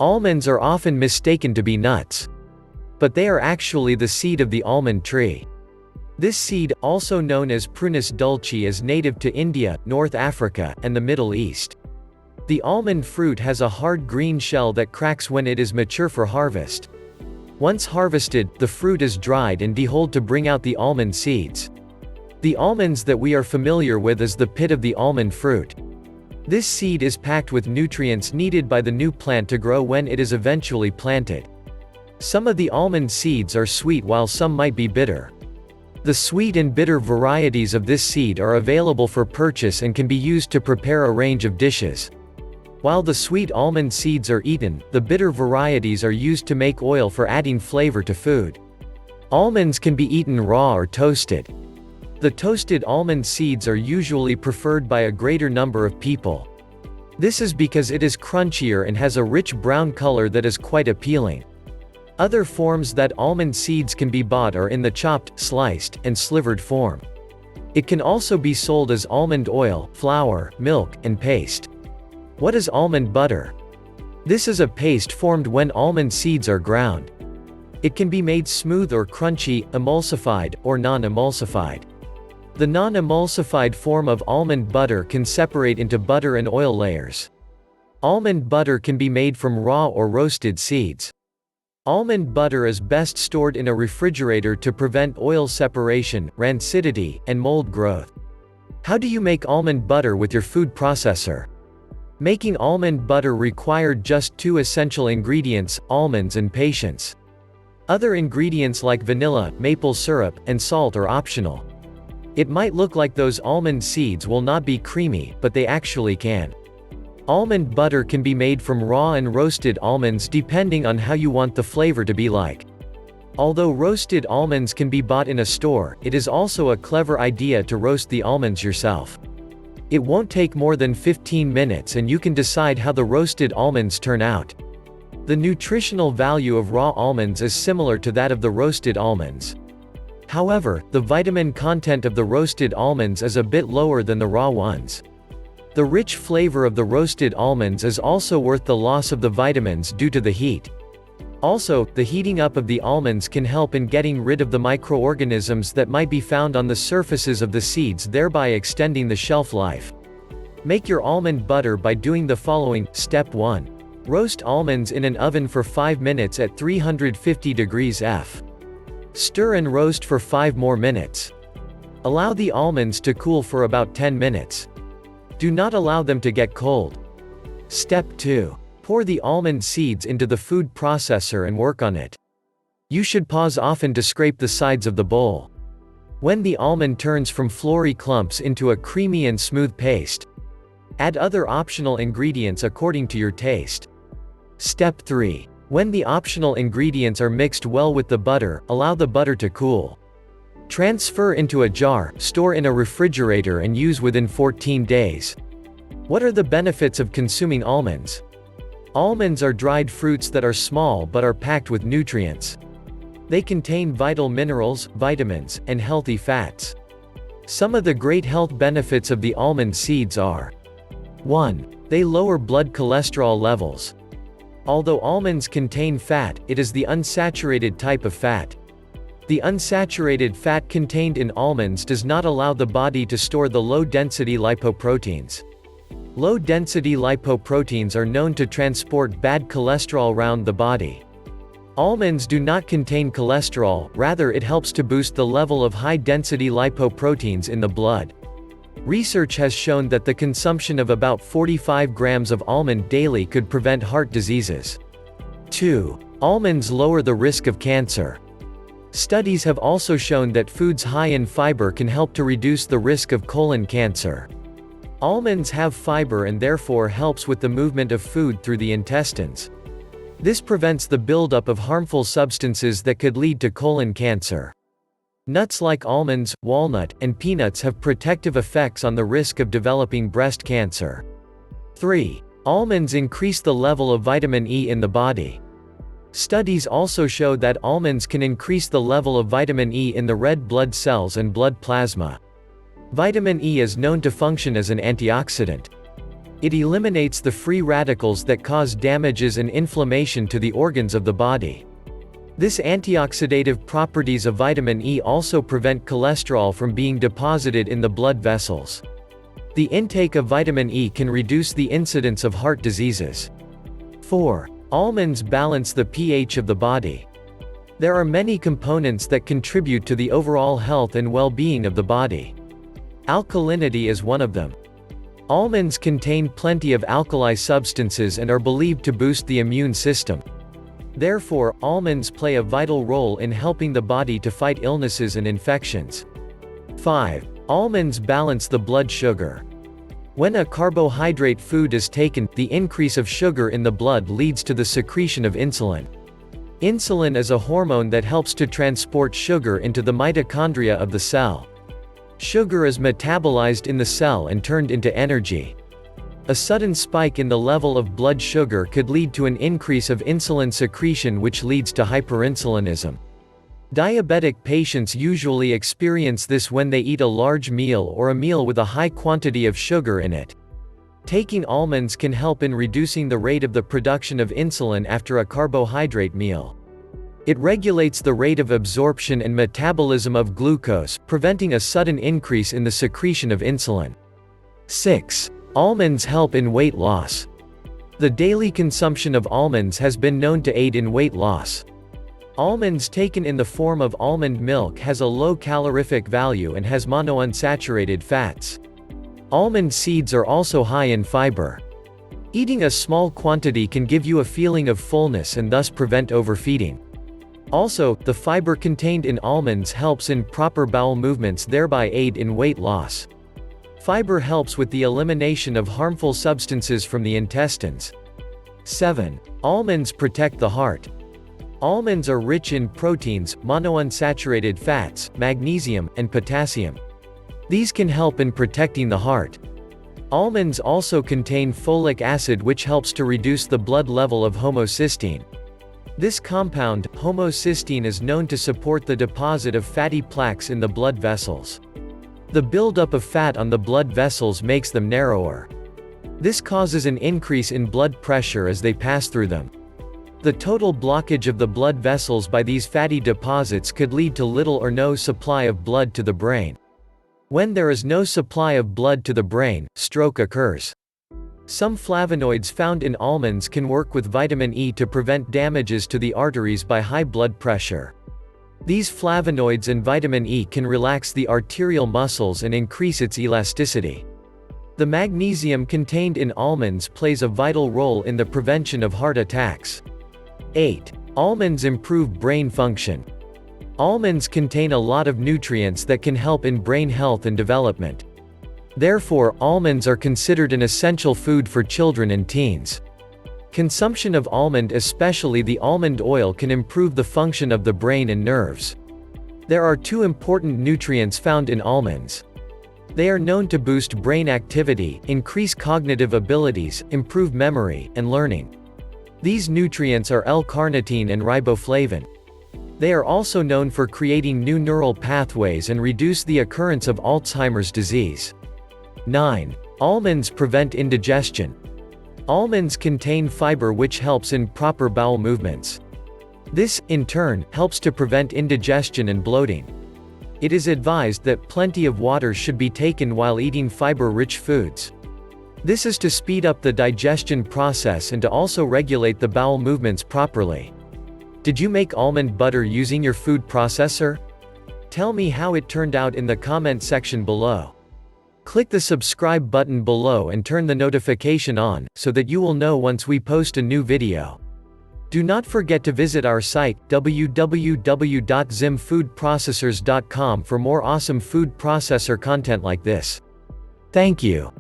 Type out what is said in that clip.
Almonds are often mistaken to be nuts. But they are actually the seed of the almond tree. This seed, also known as Prunus dulce, is native to India, North Africa, and the Middle East. The almond fruit has a hard green shell that cracks when it is mature for harvest. Once harvested, the fruit is dried and dehulled to bring out the almond seeds. The almonds that we are familiar with is the pit of the almond fruit. This seed is packed with nutrients needed by the new plant to grow when it is eventually planted. Some of the almond seeds are sweet while some might be bitter. The sweet and bitter varieties of this seed are available for purchase and can be used to prepare a range of dishes. While the sweet almond seeds are eaten, the bitter varieties are used to make oil for adding flavor to food. Almonds can be eaten raw or toasted. The toasted almond seeds are usually preferred by a greater number of people. This is because it is crunchier and has a rich brown color that is quite appealing. Other forms that almond seeds can be bought are in the chopped, sliced, and slivered form. It can also be sold as almond oil, flour, milk, and paste. What is almond butter? This is a paste formed when almond seeds are ground. It can be made smooth or crunchy, emulsified, or non-emulsified. The non-emulsified form of almond butter can separate into butter and oil layers. Almond butter can be made from raw or roasted seeds. Almond butter is best stored in a refrigerator to prevent oil separation, rancidity, and mold growth. How do you make almond butter with your food processor? Making almond butter required just two essential ingredients, almonds and patience. Other ingredients like vanilla, maple syrup, and salt are optional. It might look like those almond seeds will not be creamy, but they actually can. Almond butter can be made from raw and roasted almonds depending on how you want the flavor to be like. Although roasted almonds can be bought in a store, it is also a clever idea to roast the almonds yourself. It won't take more than 15 minutes and you can decide how the roasted almonds turn out. The nutritional value of raw almonds is similar to that of the roasted almonds. However, the vitamin content of the roasted almonds is a bit lower than the raw ones. The rich flavor of the roasted almonds is also worth the loss of the vitamins due to the heat. Also, the heating up of the almonds can help in getting rid of the microorganisms that might be found on the surfaces of the seeds, thereby extending the shelf life. Make your almond butter by doing the following. Step 1. Roast almonds in an oven for 5 minutes at 350 degrees F. Stir and roast for 5 more minutes. Allow the almonds to cool for about 10 minutes. Do not allow them to get cold. Step 2. Pour the almond seeds into the food processor and work on it. You should pause often to scrape the sides of the bowl. When the almond turns from floury clumps into a creamy and smooth paste, add other optional ingredients according to your taste. Step 3. When the optional ingredients are mixed well with the butter, allow the butter to cool. Transfer into a jar, store in a refrigerator and use within 14 days. What are the benefits of consuming almonds? Almonds are dried fruits that are small but are packed with nutrients. They contain vital minerals, vitamins, and healthy fats. Some of the great health benefits of the almond seeds are: 1. They lower blood cholesterol levels. Although almonds contain fat, it is the unsaturated type of fat. The unsaturated fat contained in almonds does not allow the body to store the low-density lipoproteins. Low-density lipoproteins are known to transport bad cholesterol around the body. Almonds do not contain cholesterol, rather it helps to boost the level of high-density lipoproteins in the blood. Research has shown that the consumption of about 45 grams of almond daily could prevent heart diseases. 2. Almonds lower the risk of cancer. Studies have also shown that foods high in fiber can help to reduce the risk of colon cancer. Almonds have fiber and therefore helps with the movement of food through the intestines. This prevents the buildup of harmful substances that could lead to colon cancer. Nuts like almonds, walnut, and peanuts have protective effects on the risk of developing breast cancer. 3. Almonds increase the level of vitamin E in the body. Studies also show that almonds can increase the level of vitamin E in the red blood cells and blood plasma. Vitamin E is known to function as an antioxidant. It eliminates the free radicals that cause damages and inflammation to the organs of the body. This antioxidative properties of vitamin E also prevent cholesterol from being deposited in the blood vessels. The intake of vitamin E can reduce the incidence of heart diseases. 4. Almonds balance the pH of the body. There are many components that contribute to the overall health and well-being of the body. Alkalinity is one of them. Almonds contain plenty of alkali substances and are believed to boost the immune system. Therefore, almonds play a vital role in helping the body to fight illnesses and infections. 5. Almonds balance the blood sugar. When a carbohydrate food is taken, the increase of sugar in the blood leads to the secretion of insulin. Insulin is a hormone that helps to transport sugar into the mitochondria of the cell. Sugar is metabolized in the cell and turned into energy. A sudden spike in the level of blood sugar could lead to an increase of insulin secretion, which leads to hyperinsulinism. Diabetic patients usually experience this when they eat a large meal or a meal with a high quantity of sugar in it. Taking almonds can help in reducing the rate of the production of insulin after a carbohydrate meal. It regulates the rate of absorption and metabolism of glucose, preventing a sudden increase in the secretion of insulin. 6. Almonds help in weight loss. The daily consumption of almonds has been known to aid in weight loss. Almonds taken in the form of almond milk has a low calorific value and has monounsaturated fats. Almond seeds are also high in fiber. Eating a small quantity can give you a feeling of fullness and thus prevent overfeeding. Also, the fiber contained in almonds helps in proper bowel movements, thereby aid in weight loss. Fiber helps with the elimination of harmful substances from the intestines. 7. Almonds protect the heart. Almonds are rich in proteins, monounsaturated fats, magnesium, and potassium. These can help in protecting the heart. Almonds also contain folic acid, which helps to reduce the blood level of homocysteine. This compound, homocysteine, is known to support the deposit of fatty plaques in the blood vessels. The buildup of fat on the blood vessels makes them narrower. This causes an increase in blood pressure as they pass through them. The total blockage of the blood vessels by these fatty deposits could lead to little or no supply of blood to the brain. When there is no supply of blood to the brain, stroke occurs. Some flavonoids found in almonds can work with vitamin E to prevent damages to the arteries by high blood pressure. These flavonoids and vitamin E can relax the arterial muscles and increase its elasticity. The magnesium contained in almonds plays a vital role in the prevention of heart attacks. 8. Almonds improve brain function. Almonds contain a lot of nutrients that can help in brain health and development. Therefore, almonds are considered an essential food for children and teens. Consumption of almond, especially the almond oil, can improve the function of the brain and nerves. There are 2 important nutrients found in almonds. They are known to boost brain activity, increase cognitive abilities, improve memory, and learning. These nutrients are L-carnitine and riboflavin. They are also known for creating new neural pathways and reduce the occurrence of Alzheimer's disease. 9. Almonds prevent indigestion. Almonds contain fiber, which helps in proper bowel movements. This, in turn, helps to prevent indigestion and bloating. It is advised that plenty of water should be taken while eating fiber-rich foods. This is to speed up the digestion process and to also regulate the bowel movements properly. Did you make almond butter using your food processor? Tell me how it turned out in the comment section below. Click the subscribe button below and turn the notification on, so that you will know once we post a new video. Do not forget to visit our site, www.zimfoodprocessors.com, for more awesome food processor content like this. Thank you.